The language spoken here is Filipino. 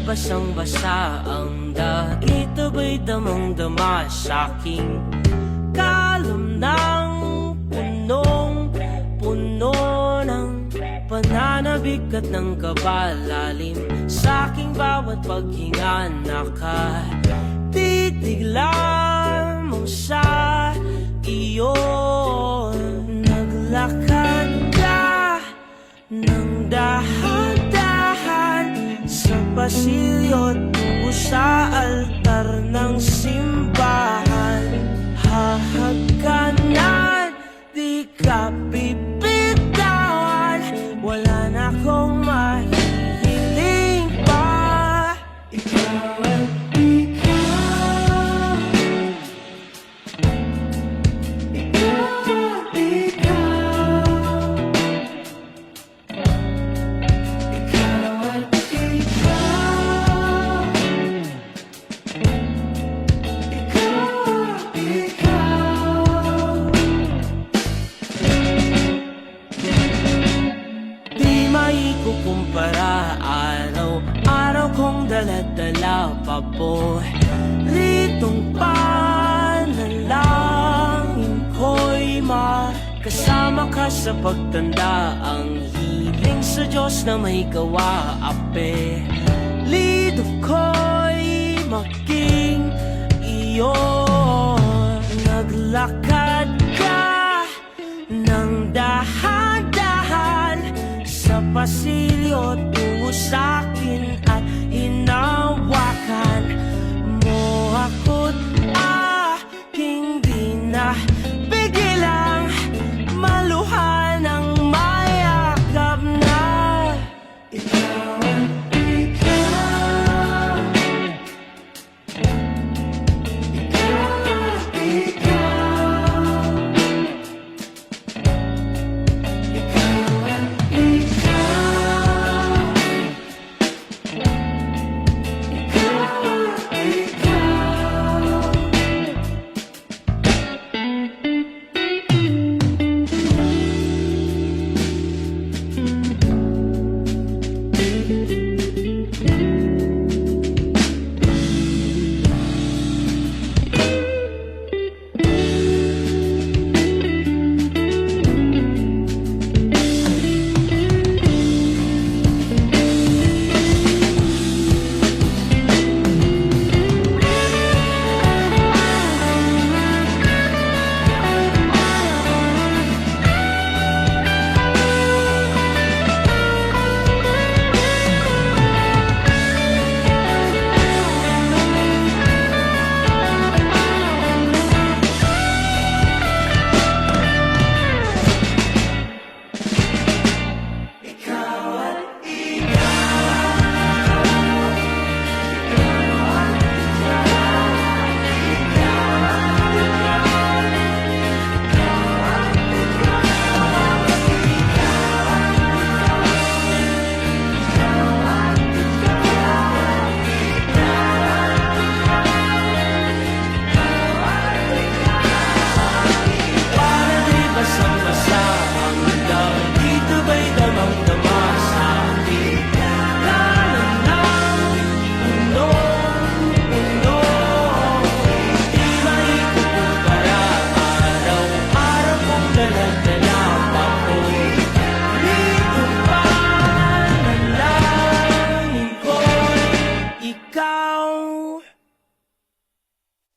Basang-basa ang dagat, aba'y damang-dama sa'king kalom ng punong-puno ng pananabik at ng kabalalim. Sa'king bawat paghinga nakatitig lamang sa iyo. Naglakad ka ng dahan-dahan sa pasilyo tungo sa altar ng simbahan. Hahagkanan, di ka bibitawan, wala na akong mahihiling pa. Ikaw at ikaw, ikaw at ikaw, ikaw at kumpara, araw-araw kong dala-dala pa po ritong panalangin ko'y makasama ka sa pagtanda. Ang hiling sa Diyos na may gawa, apelido ko'y maging iyo. Naglakad ka ng dahan-dahan sa pasilyo tungo sa